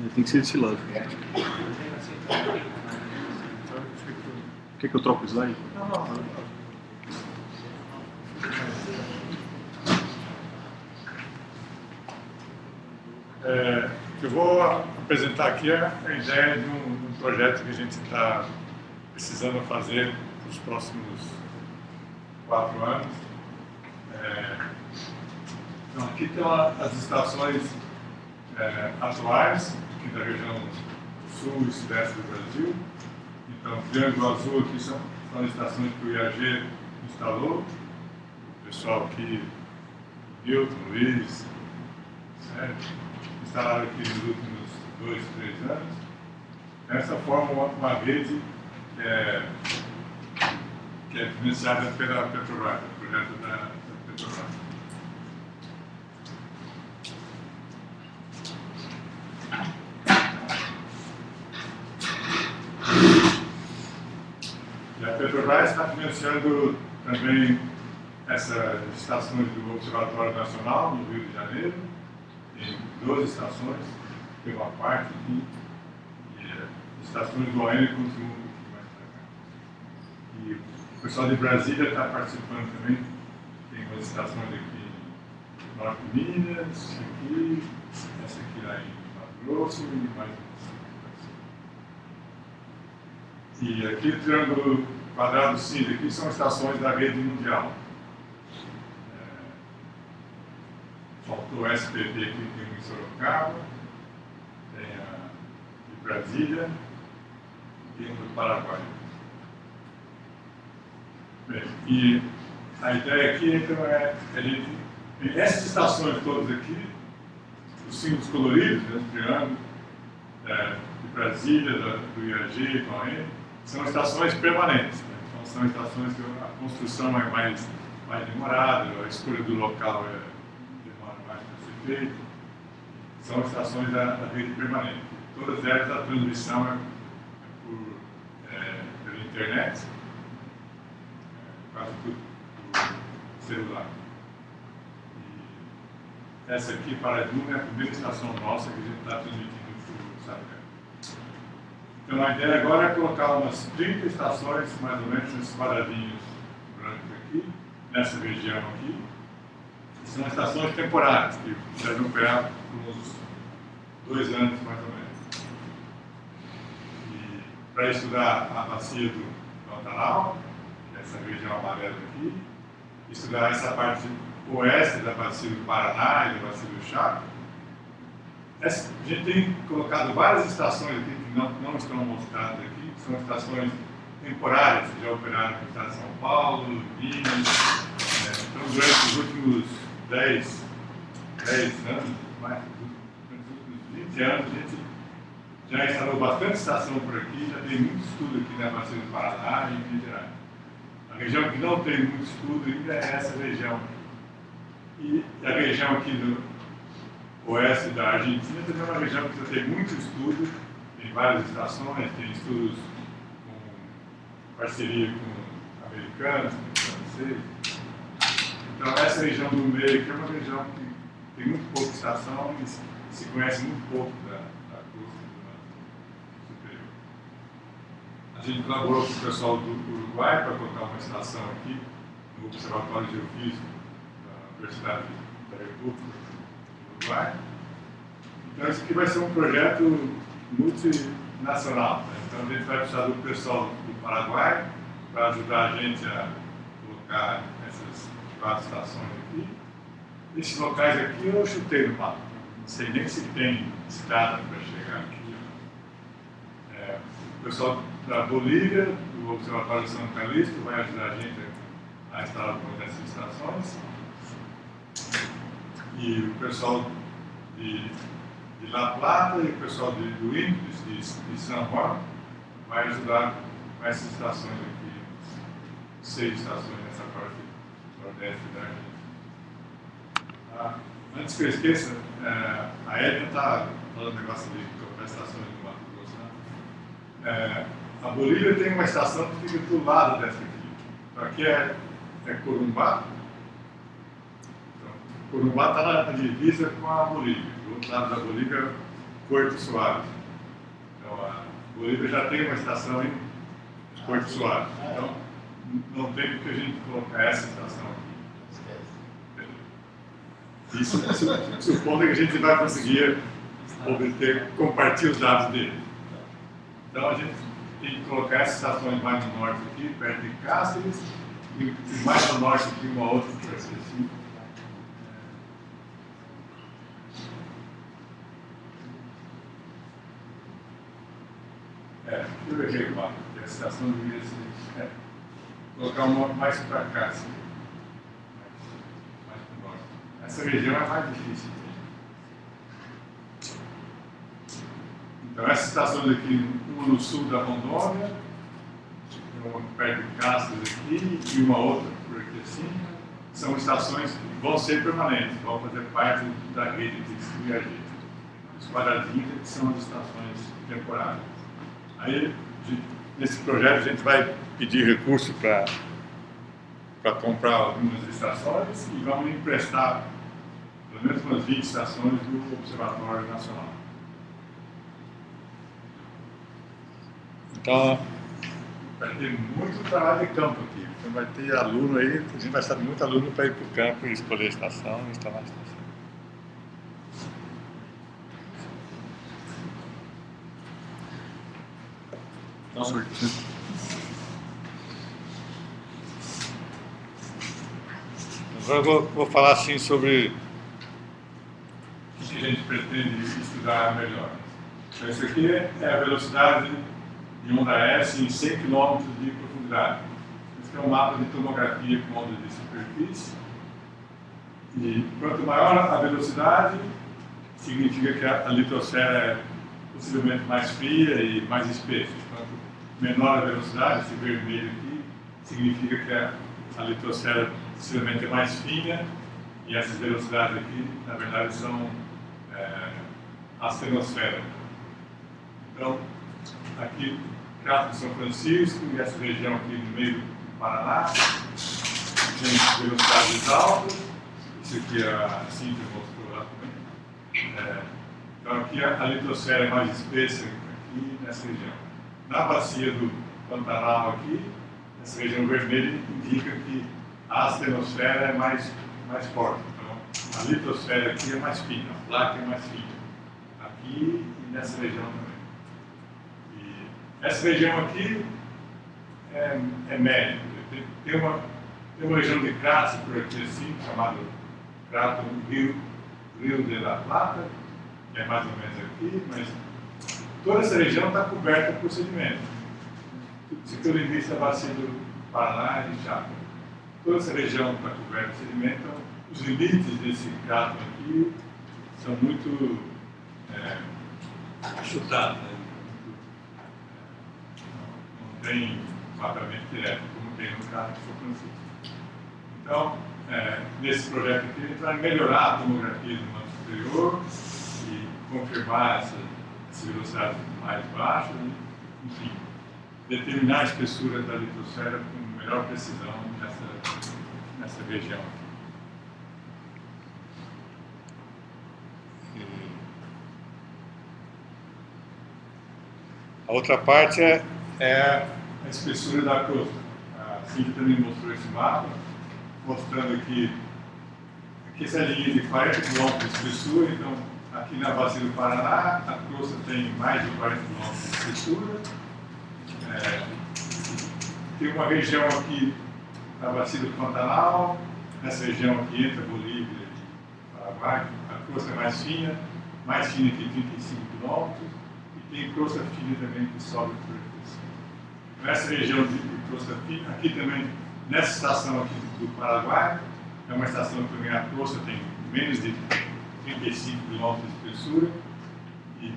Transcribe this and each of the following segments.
Tem que ser desse lado. Quer que eu troque o slide? Eu vou apresentar aqui a ideia de um projeto que a gente está precisando fazer nos próximos 4 anos. Então, aqui estão as estações atuais, aqui da região sul e sudeste do Brasil. Então, o triângulo azul aqui são as estações que o IAG instalou. O pessoal aqui, Milton, Luiz, instalaram aqui nos últimos 2, 3 anos. Essa forma uma rede que é financiada pela Petrobras, o projeto da Petrobras. E a Petrobras está financiando também essas estações do Observatório Nacional, no Rio de Janeiro, em 12 estações, tem uma parte aqui, e estações do ON continuam aqui mais para cá. E o pessoal de Brasília está participando também, tem umas estações aqui em Norte de Minas, aqui, essa aqui lá em Mato Grosso e mais umas. E aqui o triângulo quadrado cinza aqui são estações da rede mundial. Faltou o SPP aqui, tem um em Sorocaba, tem a de Brasília e tem um do Paraguai. Bem, e a ideia aqui então é a gente tem essas estações todas aqui, os símbolos coloridos, né, do triângulo, de Brasília, do IAG, do ON, são estações permanentes. Né? Então são estações que a construção é mais demorada, a escolha do local demora mais para ser feita. São estações da rede permanente. Todas elas a transmissão é pela internet, quase tudo por celular. E essa aqui, Paraduma, é a primeira estação nossa que a gente está transmitindo para o satélite. Então a ideia agora é colocar umas 30 estações, mais ou menos, nesses quadradinhos brancos aqui, nessa região aqui. São estações temporárias, que devem operar por uns 2 anos, mais ou menos. E para estudar a bacia do Pantanal, que é essa região amarela aqui, estudar essa parte oeste da bacia do Paraná e da bacia do Chaco. A gente tem colocado várias estações aqui que não estão mostradas aqui, são estações temporárias que já operaram no estado de São Paulo, Minas. Então, durante os últimos 10 anos, durante os últimos 20 anos, a gente já instalou bastante estação por aqui, já tem muito estudo aqui na bacia do Paraná e em Minas Gerais. A região que não tem muito estudo ainda é essa região. E a região aqui do oeste da Argentina também é uma região que já tem muito estudo, tem várias estações, tem estudos com parceria com americanos, com franceses. Então essa região do meio aqui é uma região que tem muito pouca estação e se conhece muito pouco da costa do superior. A gente colaborou com o pessoal do Uruguai para colocar uma estação aqui no Observatório Geofísico da Universidade da República do Uruguai. Então esse aqui vai ser um projeto multinacional. Né? Então a gente vai precisar do pessoal do Paraguai para ajudar a gente a colocar essas 4 estações aqui. Esses locais aqui eu chutei no mapa. Não sei nem se tem estrada para chegar aqui. O pessoal da Bolívia, do Observatório São Calixto, vai ajudar a gente a instalar algumas dessas estações. E o pessoal de La Plata e o pessoal do Índios, de São Juan, vai ajudar com essas estações aqui, 6 estações nessa parte nordeste da Argentina. Antes que eu esqueça, a Edna está falando um negócio de colocar estações do Mato Grosso. Né? A Bolívia tem uma estação que fica do lado dessa aqui. Então aqui é Corumbá. Então, Corumbá está na divisa com a Bolívia. Do outro lado da Bolívia Porto Soares. Então, a Bolívia já tem uma estação em Porto Soares. Então, não tem porque a gente colocar essa estação aqui. Isso supondo que a gente vai conseguir compartilhar os dados dele. Então, a gente tem que colocar essas estações mais no norte aqui, perto de Cáceres, e mais no norte aqui uma outra que vai ser assim. Eu errei o mapa, porque a estação deveria ser. Colocar uma mais para cá, assim. Mais para o norte. Essa região é mais difícil. Então, essas estações aqui, uma no sul da Rondônia, uma perto de Cáceres aqui, e uma outra por aqui assim, são estações que vão ser permanentes, vão fazer parte da rede de viajeiro. Os quadradinhos que são as estações temporárias. Aí, nesse projeto, a gente vai pedir recurso para comprar algumas estações e vamos emprestar pelo menos umas 20 estações do Observatório Nacional. Então, vai ter muito trabalho de campo aqui. Então vai ter aluno aí, a gente vai estar muito aluno para ir para o campo e escolher a estação e instalar a estação. Então, agora eu vou falar assim sobre o que a gente pretende estudar melhor. Então, isso aqui é a velocidade de onda S em 100 km de profundidade. Esse é um mapa de tomografia com onda de superfície. E quanto maior a velocidade, significa que a litosfera é possivelmente mais fria e mais espessa. Quanto menor a velocidade, esse vermelho aqui, significa que a litosfera possivelmente é mais fina, e essas velocidades aqui, na verdade, são a astenosfera. Então, aqui, Crato de São Francisco, e essa região aqui no meio do Paraná, tem velocidades altas. Isso aqui a Cíntia mostrou lá também. Então, aqui a litosfera é mais espessa aqui nessa região. Na bacia do Pantanal aqui, essa região vermelha indica que a astenosfera é mais forte. Então, a litosfera aqui é mais fina, a placa é mais fina. Aqui e nessa região também. E essa região aqui é média. Tem uma região de crato por aqui assim, chamada Crato Rio de la Plata, que é mais ou menos aqui, mas toda essa região está coberta por sedimento. Se tu limita a bacia do Paraná e Chaco, toda essa região está coberta por sedimento, então os limites desse crato aqui são muito achutados, né? Não tem mapeamento direto, como tem no caso de São Francisco. Então, nesse projeto aqui, a gente vai melhorar a tomografia do manto superior e confirmar essa velocidade mais baixa, enfim, determinar a espessura da litosfera com melhor precisão nessa região. a outra parte é A espessura da crosta. A Cíntia também mostrou esse mapa, mostrando que essa linha de 40 km de espessura, então aqui na bacia do Paraná, a crosta tem mais de 40 km de espessura. Tem uma região aqui na bacia do Pantanal, nessa região aqui entre a Bolívia e Paraguai, a crosta é mais fina que 35 km, e tem crosta fina também que sobe por aqui. Nessa região de crosta fina, aqui também, nessa estação aqui do Paraguai, é uma estação que também a crosta tem menos de 35 km de espessura. E,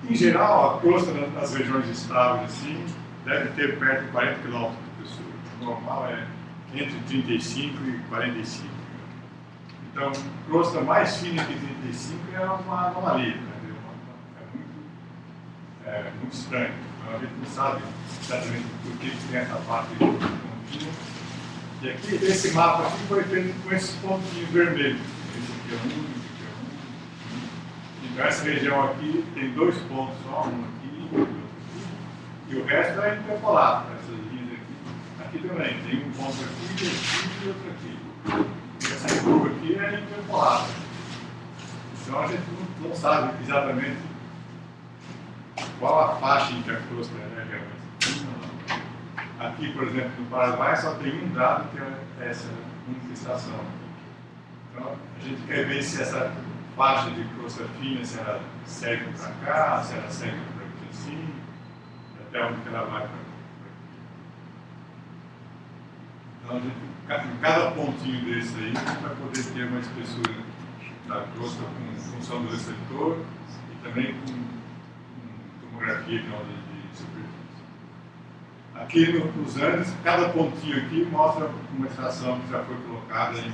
em geral, a crosta nas regiões estáveis assim, deve ter perto de 40 km de espessura. O normal é entre 35 e 45. Então, crosta mais fina que 35 é uma anomalia, né? É muito estranho. Então, a gente não sabe exatamente por que tem essa parte de pontinho. E aqui, esse mapa aqui foi feito com esses pontinhos vermelhos. Esse aqui é um, esse aqui é um. Então essa região aqui tem 2 pontos só, um aqui e outro aqui, e o resto é interpolado, essas linhas aqui. Aqui também, tem um ponto aqui e outro aqui. E essa curva aqui é interpolada. Então a gente não sabe exatamente qual a faixa em que a crosta é realmente. Aqui, por exemplo, no Paraguai só tem um dado que é essa infestação. Então a gente quer ver se essa faixa de crosta fina, se ela segue para cá, se ela segue para aqui assim, até onde ela vai para aqui. Então, em cada pontinho desse aí, a gente vai poder ter uma espessura da crosta com função do receptor e também com tomografia de onda de superfície. Aqui nos Andes, cada pontinho aqui mostra uma estação que já foi colocada em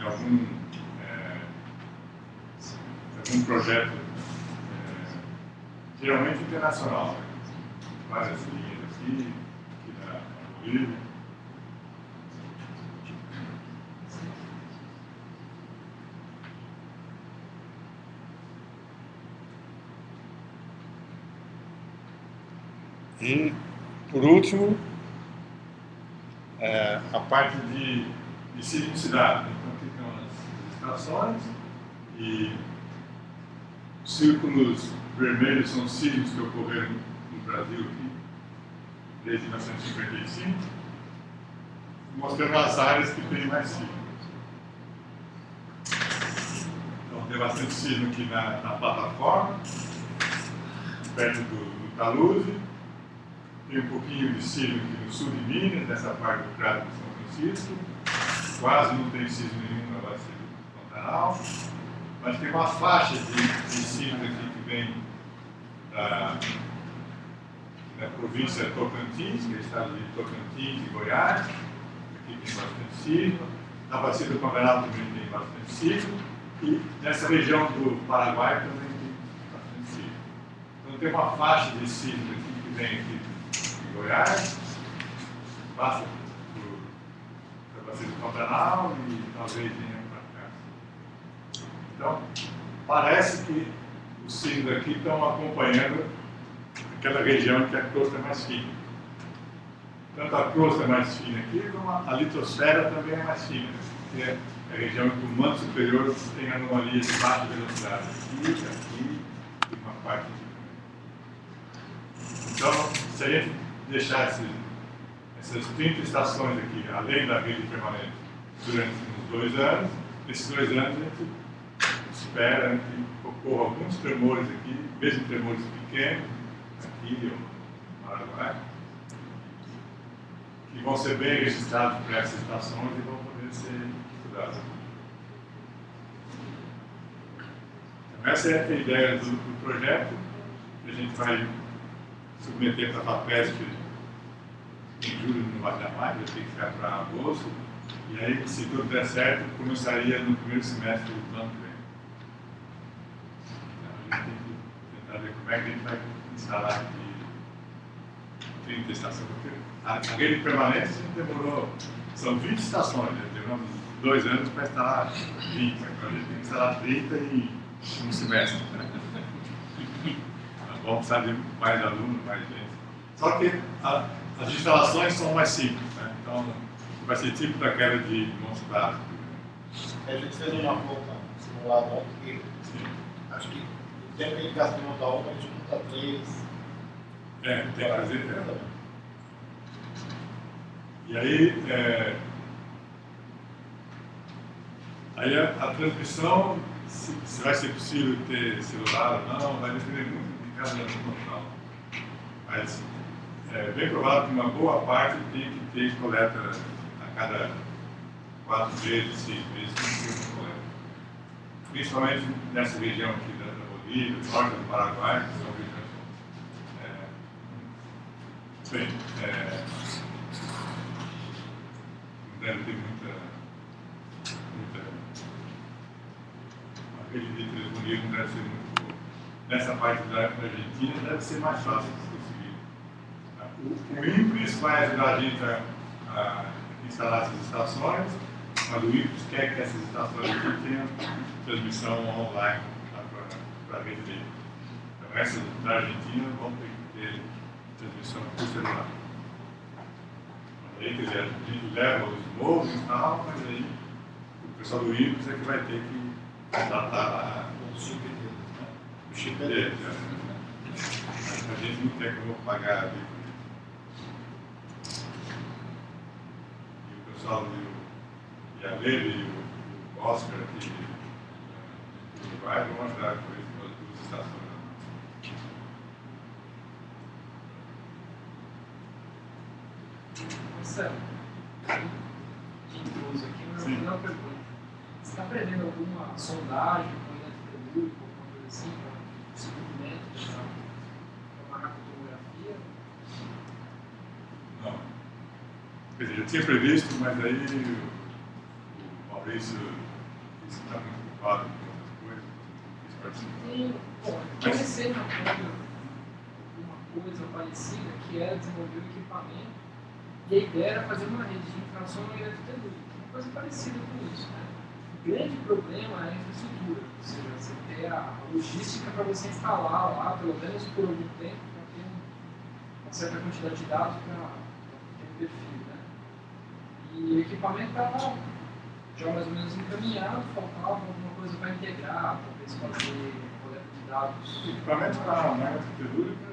algum projeto, geralmente internacional. Várias linhas aqui na Bolívia. E, por último, a parte de sismicidade. Então, aqui tem as estações e os círculos vermelhos são sismos que ocorreram no Brasil aqui, desde 1955, mostrando as áreas que tem mais sismos. Então, tem bastante sismo aqui na plataforma, perto do Talude. Tem um pouquinho de sismo aqui no sul de Minas, nessa parte do Crato de São Francisco. Quase não tem sismo nenhum na bacia do Pantanal. Mas tem uma faixa de sismo aqui que vem da província Tocantins, que é o estado de Tocantins e Goiás. Aqui tem bastante sismo. Na bacia do Pantanal também tem bastante sismo. E nessa região do Paraguai também tem bastante sismo. Então tem uma faixa de sismo aqui que vem aqui Goiás, passa por bacia do Pantanal e talvez venha para cá. Então, parece que os sismos aqui estão acompanhando aquela região que a crosta é mais fina. Tanto a crosta é mais fina aqui, como a litosfera também é mais fina, que é a região em que o manto superior tem anomalias de baixa velocidade. Aqui e uma parte aqui. Então, se a gente deixar essas 30 estações aqui, além da rede permanente, durante uns 2 anos, nesses 2 anos a gente espera que ocorram alguns tremores aqui, mesmo tremores pequenos, aqui ou no Paraguai, que vão ser bem registrados por essas estações e vão poder ser estudados. Então, essa é a ideia do projeto, que a gente vai submeter para a FAPESP em julho, não vai dar mais, vai ter que ficar para agosto, e aí, se tudo der certo, começaria no primeiro semestre do ano que vem. Então, a gente tem que tentar ver como é que a gente vai instalar aqui 30 estações, porque a rede permanente a gente demorou, são 20 estações, né? Demoramos 2 anos para instalar 20, agora a gente tem que instalar 30 em um semestre. Vamos precisar de mais alunos, mais gente. Só que as instalações são mais simples, né? Então vai ser tipo daquela de Montes Claros. A gente fez uma conta simulada ontem, acho que o tempo que ele gasta em montar uma, a gente monta 3. Tem que fazer. E aí, a transmissão, se vai ser possível ter celular ou não, vai depender muito de cada local. Mas é bem provável que uma boa parte tem que ter coleta a cada 4 vezes, 6 vezes, tem que ter uma coleta. Principalmente nessa região aqui da Bolívia, do norte do Paraguai, que são regiões. Não deve ter muita a rede de telefonia não deve ser muito boa. Nessa parte da Argentina deve ser mais fácil de conseguir. O INPES vai ajudar a gente a instalar essas estações, mas o INPES quer que essas estações aqui tenham transmissão online para a rede dele. Então, essas da Argentina vão ter que ter transmissão por celular. Aí, quer dizer, a gente leva os modos e tal, mas aí o pessoal do Windows é que vai ter que adaptar O chip dele, né? o chip dele. A gente não tem como pagar ali. E o pessoal e a Lele e o Oscar aqui do Uruguai vão ajudar com isso, com as duas estações. Marcelo, quem usa aqui, mas Sim. uma pergunta. Você está prevendo alguma sondagem com eletrotelúrico, alguma coisa assim, para o segundo método, para uma radiografia? Não. Quer dizer, eu tinha previsto, mas aí o Maurício disse que está muito ocupado com outras coisas, não quis participar. Tem, bom, eu recebo uma coisa parecida que era desenvolver um equipamento e a ideia era fazer uma rede de infração eletrotelúrica, uma coisa parecida com isso, né? O grande problema é a infraestrutura, ou seja, você ter a logística para você instalar lá, pelo menos por algum tempo, para ter uma certa quantidade de dados para ter um perfil, né? E o equipamento estava já mais ou menos encaminhado, faltava alguma coisa para integrar, talvez fazer coleta de dados. O equipamento para a eletrotelúrica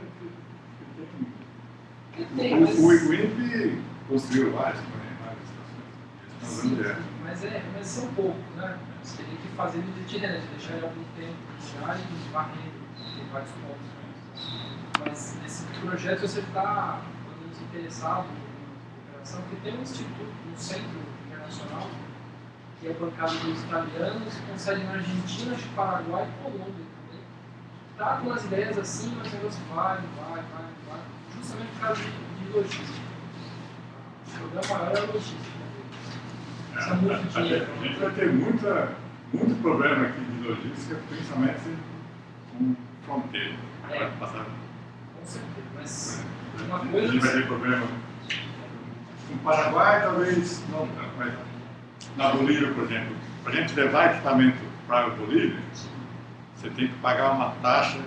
Tem, mas... o INPE construiu várias estações. Sim, mas são poucos, né? Você teria que fazer de itinerante, deixar ele algum tempo já e varrendo, tem vários pontos. Mas nesse projeto você está interessado em cooperação, porque tem um instituto, um centro internacional, que é bancado dos italianos, com sede na Argentina, acho que Paraguai e Colômbia também. Está com umas ideias assim, mas o negócio vai, justamente por causa de logística. O problema maior é a logística. A gente vai ter muito problema aqui de logística, principalmente com fronteira. É. Passar. Com certeza, mas uma A gente coisa... vai ter problema com o Paraguai, talvez não tanto, mas na Bolívia, por exemplo, para a gente levar equipamento para a Bolívia, você tem que pagar uma taxa,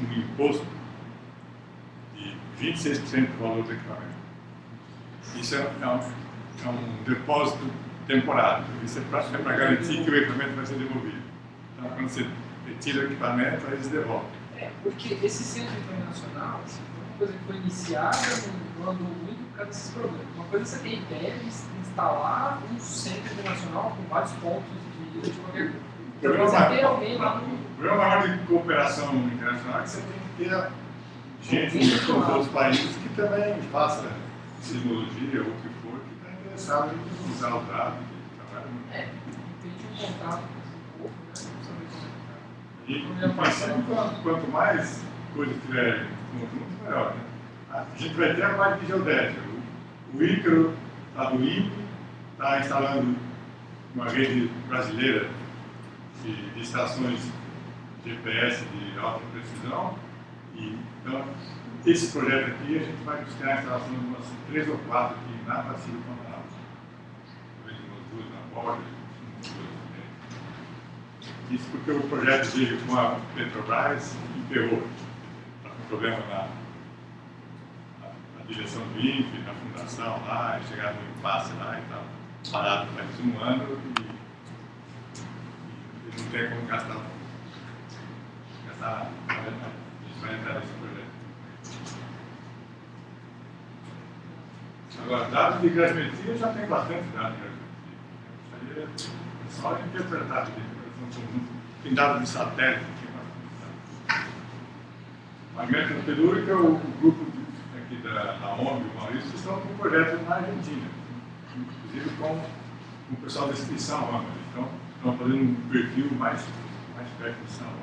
um imposto de 26% do valor do equipamento. Isso é um depósito temporário. Isso é para garantir que o equipamento vai ser devolvido. Então, quando você retira o equipamento, aí eles devolvem. Porque esse centro internacional, assim, foi uma coisa que foi iniciada, não andou muito por causa desses problemas. Uma coisa é você ter ideia de instalar um centro internacional com vários pontos de medida de qualquer coisa. Mas é ter alguém lá no... O problema maior de cooperação internacional é que você tem que ter gente dos outros países que também faça sismologia ou o que for, que está interessado em usar os dados e trabalha muito. Tem um contato com esse povo, né? Não saber como E, no princípio, quanto mais coisa tiver em conjunto, melhor. Né? A gente vai ter a parte de geodésia. O Ícaro está do INPE, está instalando uma rede brasileira de estações GPS de alta precisão. E, então, esse projeto aqui, a gente vai buscar a instalação de umas 3 ou 4 aqui na Bacia do Pantanal. Talvez umas 2 na borda, umas 2 também. Isso porque o projeto veio com a Petrobras emperrou. Está com problema na direção do INPE, na fundação lá, chegaram no impasse lá e tal. Parado faz 1 ano e não tem como gastar nada. A gente vai entrar nesse projeto. Agora, dados de grasmetria já tem bastante dados de grasmetria. Isso aí é só interpretar de interpretação conjunta. Tem dados de satélite, tem bastante dados. A eletrotelúrica, o grupo aqui da ONG, o Maurício, estão com um projeto na Argentina, inclusive com o pessoal da instituição ONG. Então, estão fazendo um perfil mais perto de São Paulo.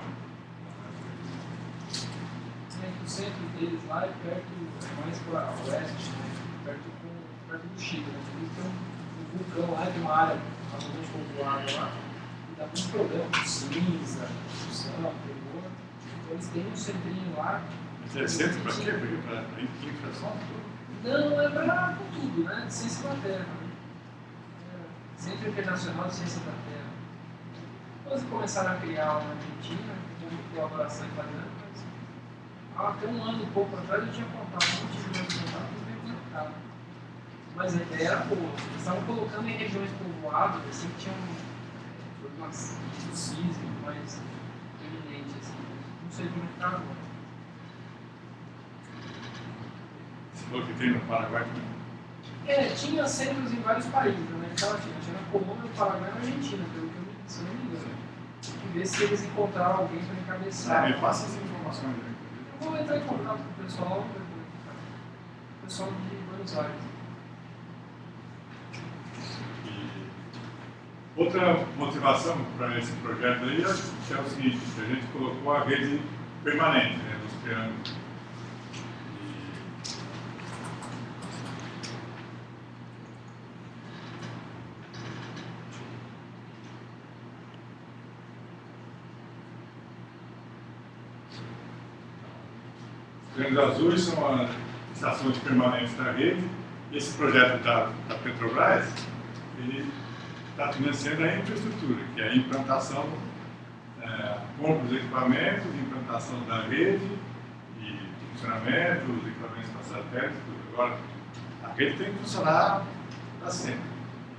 O centro deles lá é perto, mais para o oeste, né? perto do Chile. Né? Eles têm um vulcão lá, tem uma área bastante povoada lá, e dá muito problema com cinza, construção, terror. Então eles têm um centrinho lá. Mas é centro para quê? Para infração? Não, é para tudo, né? Ciência da Terra. Né? Centro Internacional de Ciência da Terra. Depois começaram a criar lá na Argentina, pouco de colaboração italiana, mas até um ano e pouco atrás eu tinha contato, não tive mais contato, não veio no mercado. Mas a ideia era boa, eles estavam colocando em regiões povoadas, assim, que tinham problemas de sísmico mais eminente, assim, não sei como é que está agora. Você falou que tem no Paraguai também? Tinha centros em vários países, né? Tinha na Colômbia, no Paraguai e na Argentina, pelo que eu se não me engano. Tem que ver se eles encontraram alguém para encabeçar. Me passa as informações aí. Eu vou entrar em contato com o pessoal, o pessoal de Buenos Aires. E outra motivação para esse projeto aí é o seguinte, que a gente colocou a rede permanente, né, dos triângulos. Os triângulos azuis são as estações permanentes da rede. Esse projeto da Petrobras, ele está financiando a infraestrutura, que é a implantação, compra dos equipamentos, implantação da rede e funcionamento, os equipamentos para satélites, tudo. Agora, a rede tem que funcionar para sempre.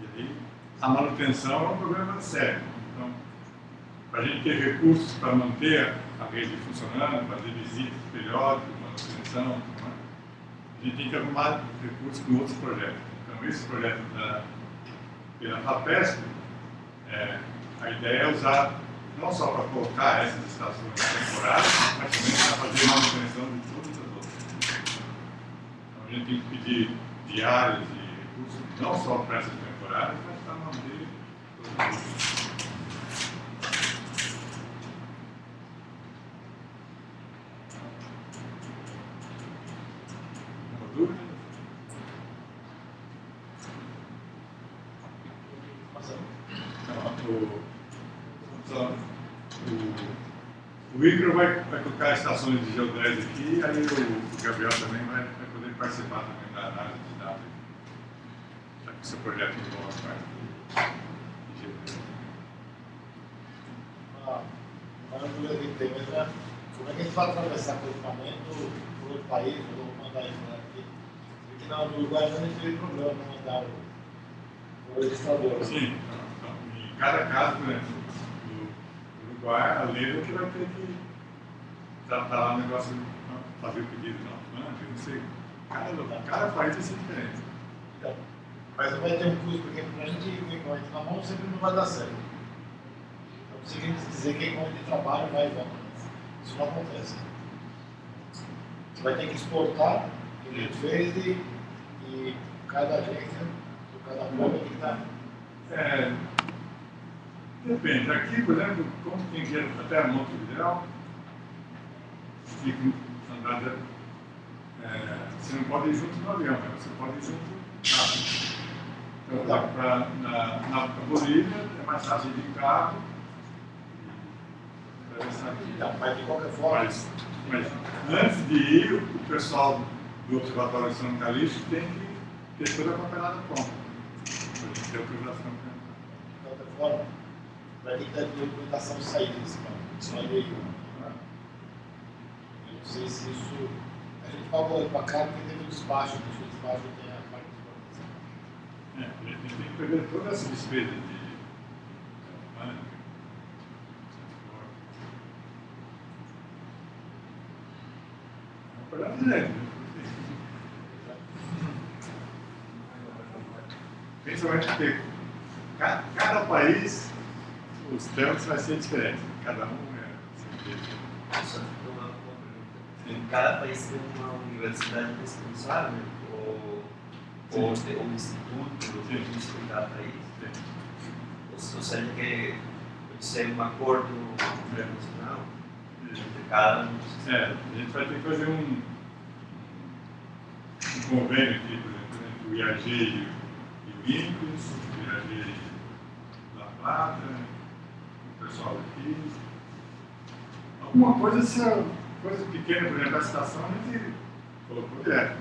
E aí, a manutenção é um problema sério. Então, para a gente ter recursos para manter a rede funcionando, fazer visitas periódicas, manutenção, a gente tem que arrumar recursos com outros projetos. Então, esse projeto pela FAPESP, a ideia é usar não só para colocar essas estações temporárias, mas também para fazer manutenção de todas as outras. Então, a gente tem que pedir diárias e recursos, não só para essas temporárias, mas para manter todas as outras. Dúvida? O Igor vai colocar estações de geodésia aqui, aí o Gabriel também vai poder participar também da análise de dados, já que o seu projeto envolve parte de geodésia. Agora eu vou entender, como é que a gente vai atravessar o equipamento por outro país, ou mandar isso aqui? Porque no Uruguai não teve problema para mandar o registrador. Sim, então, em cada caso, por exemplo, no Uruguai, a lei é que vai ter que tratar lá o negócio, fazer o pedido não, não sei, cada país vai ser diferente. Então, mas vai ter um custo, porque para a gente ir com o equipamento na mão sempre não vai dar certo. Então, conseguimos dizer que equipamento de trabalho vai e volta. Isso não acontece. Você vai ter que exportar, que a gente fez, e cada agência, cada prova tem que estar. Depende. Aqui, por exemplo, como tem que ir até a Montevidéu, fica andada. Você não pode ir junto no avião, mas você pode ir junto rápido. Então, na Bolívia é mais fácil de carro. Então, mas de qualquer forma. Mas antes de ir, o pessoal do Observatório de São Calixto tem que ter toda a papelada pronta. Para a gente ter autorização. De qualquer forma, para quem está de documentação de saída desse campo, isso aí. Eu não sei se isso. A gente pagou para cá porque teve um despacho, deixa o despacho tem a parte de exportação. A gente tem que perder toda essa despesa de. Principalmente porque cada país, os termos vai ser diferentes. Cada um Só que uma pergunta. Cada país tem uma universidade responsável ou um instituto em cada país? Ou seja, que pode ser um acordo internacional entre cada um. A gente vai ter que fazer um convênio aqui, por exemplo, entre o IAG e o INPES, o IAG e La Plata, o pessoal aqui. Alguma coisa, coisa pequena, por exemplo, a estação, a gente colocou direto,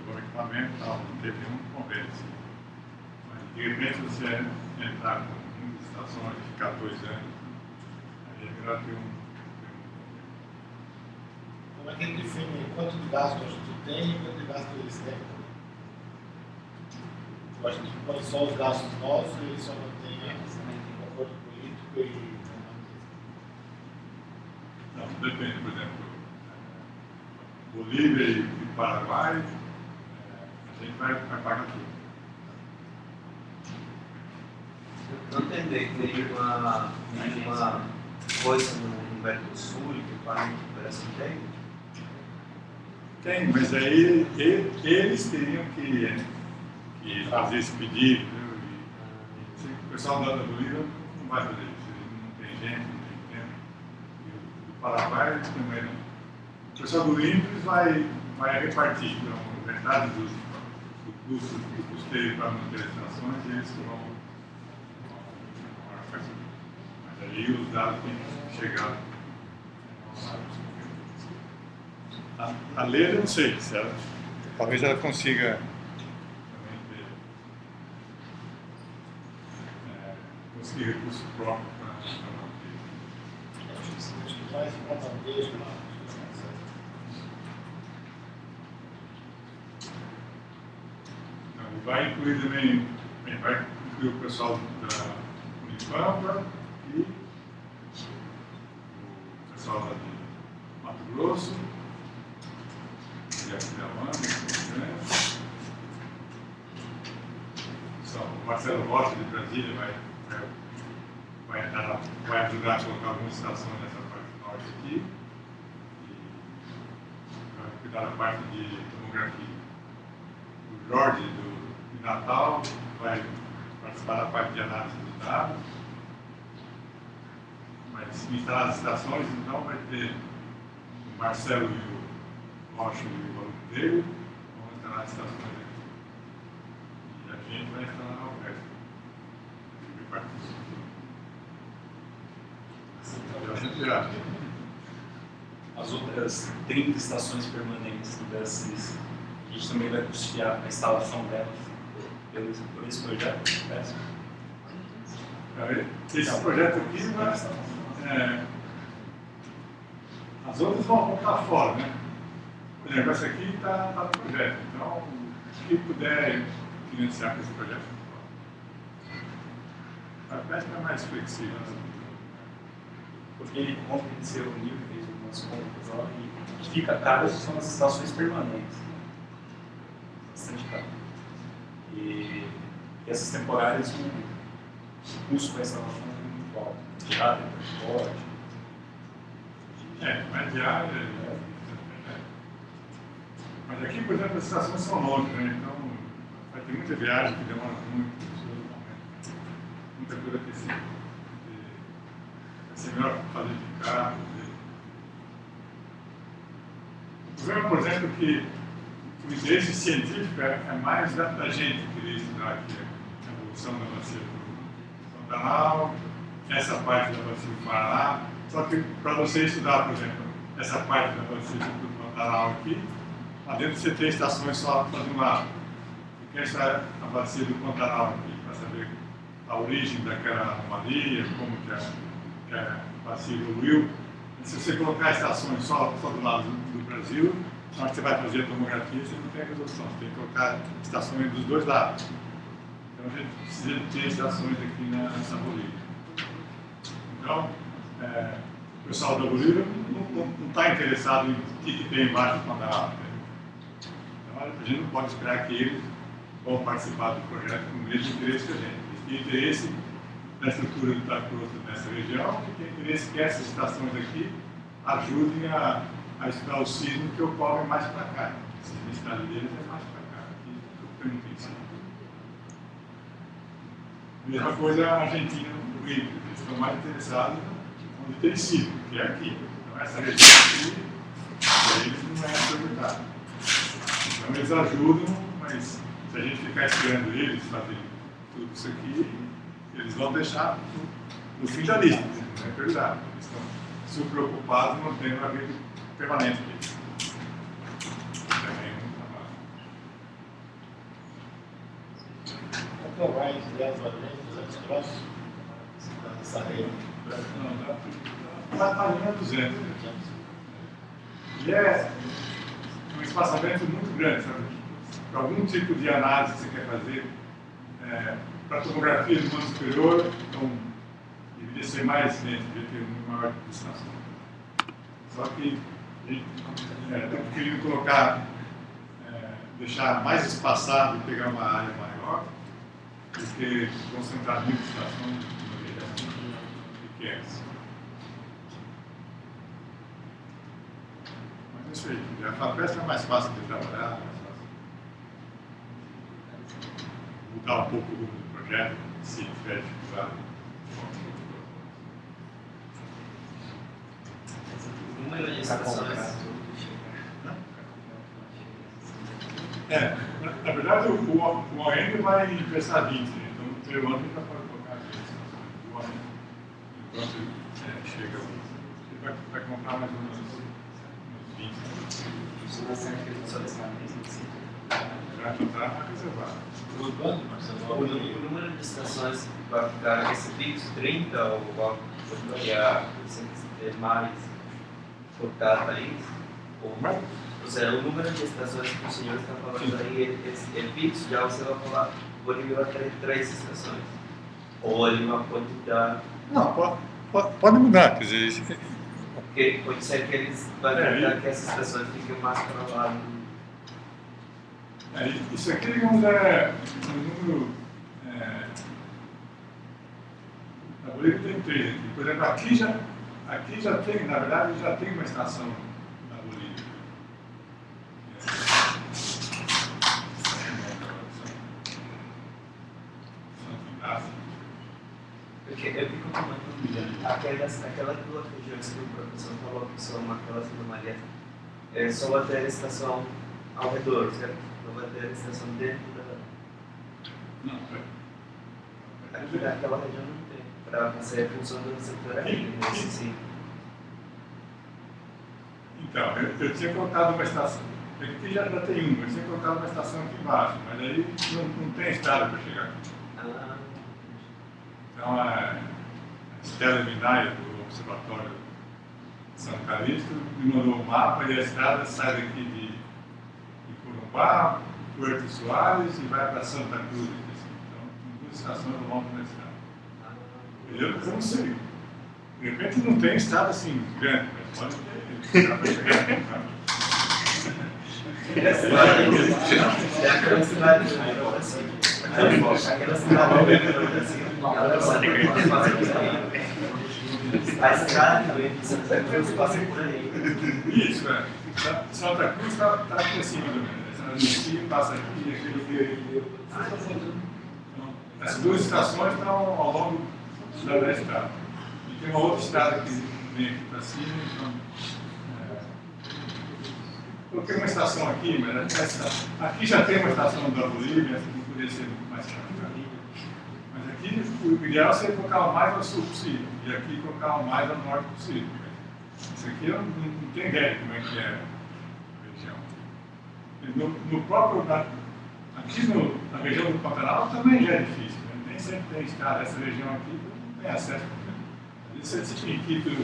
colocou equipamento e tal, não teve nenhum convênio. Assim. Mas de repente você entrar com muitas estações e ficar 2 anos, aí é melhor ter um Como é que ele define quanto de gasto a gente tem e quanto de gasto eles têm? A gente põe só os gastos nossos e eles só mantém o acordo político e... Não, depende, por exemplo, Bolívia e Paraguai, a gente vai pagar tudo. Não tem nenhuma coisa no Mercosul que faz que o Brasil tem? Tem, mas aí eles teriam que fazer esse pedido. E o pessoal da Bolívia não vai fazer isso, não tem gente, não tem tempo. E o Paraguai também não. O pessoal do Índios vai repartir, então, metade do custo do custeio para manter as estações, eles que vão fazer. Mas aí os dados têm que chegar. A Leda, eu não sei, se ela, talvez ela consiga também ter, conseguir recurso próprio para manter. Acho que mais para bandeja lá. Vai incluir também, vai incluir o pessoal da Unipampa e o pessoal lá de Mato Grosso, e aqui da Manda, né? O Marcelo Rocha de Brasília vai ajudar a colocar algumas estações nessa parte norte aqui e vai cuidar da parte de tomografia. O Jorge do Natal vai participar da parte de análise de dados, mas instalar as estações, então vai ter o Marcelo e o Rocha e o aluno dele, vão instalar as estações aqui. E a gente vai instalar o resto. As outras 30 estações permanentes do BSCIS, a gente também vai custear a instalação delas por esse projeto? Esse projeto aqui, as outras vão estar fora, né? Por exemplo, essa aqui está no projeto, então, quem puder financiar com esse projeto, a PESP é mais flexível. Porque ele conta que se reuniu, fez algumas contas lá, e o que fica caro são as estações permanentes. Bastante caro. E essas temporárias, o custo da instalação é muito alto. Diária, transporte. Mas diária. Mas aqui, por exemplo, as estações são longe, né? Então vai ter muita viagem que demora muito, muita coisa que vai ser melhor fazer de carro. O problema, por exemplo, que o interesse científico é mais da gente querer estudar aqui a evolução da bacia do Pantanal, essa parte da bacia do Paraná. Só que para você estudar, por exemplo, essa parte da bacia do Pantanal aqui, lá dentro você tem estações só para um lado. Você quer estudar a bacia do Pantanal aqui, para saber a origem daquela anomalia, como que a bacia evoluiu. E se você colocar estações só do lado do Brasil, na hora que você vai fazer a tomografia, você não tem resolução, você tem que colocar estações dos dois lados. Então a gente precisa ter estações aqui nessa Bolívia. Então, o pessoal da Bolívia não está interessado em o que tem embaixo do Pantanal. Então a gente não pode esperar que eles vão participar do projeto com o mesmo interesse que a gente. Eles têm interesse na estrutura da crosta nessa região e têm interesse que essas estações aqui ajudem a estudar o sismo que ocorre mais para cá. A sismicidade deles é mais para cá, aqui eu não tenho sismo. Mesma coisa a Argentina no Rio, eles estão mais interessados onde tem sismo, que é aqui. Então essa região aqui, para eles não é prioridade. Então eles ajudam, mas se a gente ficar esperando eles fazerem tudo isso aqui, eles vão deixar no fim da lista, não é prioridade. Eles estão super preocupados mantendo a vida permanente aqui. Também é muito trabalho. Qual que é o raio de 10 valentes, 200 crossos dessa rede? Não, dá linha 200. E é um espaçamento muito grande, sabe? Para algum tipo de análise que você quer fazer, para a tomografia do mundo superior, então, deveria ser mais lento, deveria ter uma maior distância. Só que estamos querendo colocar, deixar mais espaçado e pegar uma área maior, do que concentrar muita estação numa região pequena. Mas é isso aí, a FAPESP é mais fácil de trabalhar, mais fácil. Mudar um pouco o rumo do projeto, se tiver dificuldade. O número de estações. Na verdade, o OM vai emprestar 20, né? Então no primeiro ano ele já pode colocar 20 estações. O OM, enquanto chega, ele vai comprar mais ou menos uns 20. Isso não é certo que ele só está mesmo. Já está reservado. O número de estações vai ficar esse fixo 30 ou vai variar ser mais por cada país? Ou seja, o número de estações que o senhor está falando aí é fixo, já você vai falar, Bolívia vai ter 3 estações. Ou ele vai dar. Não, pode mudar, quer dizer. Porque pode ser que eles vão tentar que essas estações fiquem mais para lá. Isso aqui, digamos, é um número. Na Bolívia tem 3 aqui. Por exemplo, aqui já tem, na verdade, já tem uma estação na Bolívia. Porque eu fico com uma dúvida. Aquelas 2 regiões que o professor falou que são aquelas anomalias, só vai ter estação ao redor, certo? Não vai ter estação dentro da. Não, aqui naquela região não tem. Para fazer a função do receptor aqui, nesse sim. Então, eu tinha colocado uma estação. Aqui já tem uma, eu tinha colocado uma estação aqui embaixo, mas aí não tem estrada para chegar aqui. Então, a Estela Minaia, do Observatório de São Calixto, me mandou um mapa e a estrada sai daqui de Corumbá, Puerto Soares e vai para Santa Cruz. Então, 2 estações ao longo da estrada. Eu não sei. De repente não tem estrada assim grande, mas pode ter estrada para chegar aqui. Aquela cidade a estrada também de Santa Cruz passa por aí. Isso, Santa Cruz está aqui acima do menos. Passa aqui, aqui. As 2 estações estão ao longo da estrada. E tem uma outra estrada que vem aqui para cima. Então, coloquei uma estação aqui, mas aqui já tem uma estação da Bolívia, essa aqui poderia ser mais rápida. Mas aqui o ideal seria colocar o mais ao sul possível, e aqui colocar o mais ao norte possível. Isso aqui eu não tenho ideia de como é que é a região. No próprio, aqui na região do Pantanal também já é difícil, né? Nem sempre tem estrada. Essa região aqui não tem acesso. Às vezes você tem que ir pelo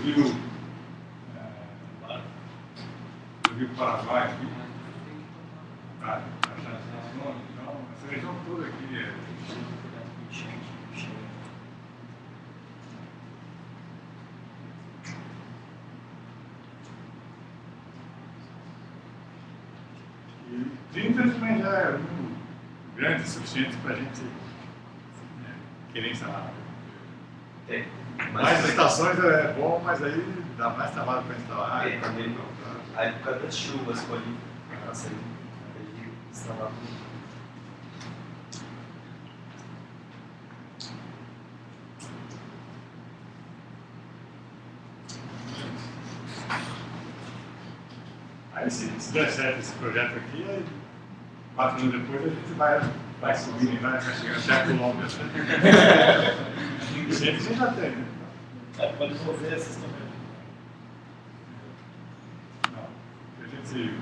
Rio Paraguai aqui. Então, essa região toda aqui é. E 30 também já é um grande o suficiente para a gente querer instalar. Mais estações é bom, mas aí dá mais trabalho para instalar. Também a época das chuvas pode passar instalar tudo. Aí se der certo esse projeto aqui, aí, 4 anos depois a gente vai subir e vai chegar até a Colômbia. Eles já tem, né? Pode resolver esses também. Não. A gente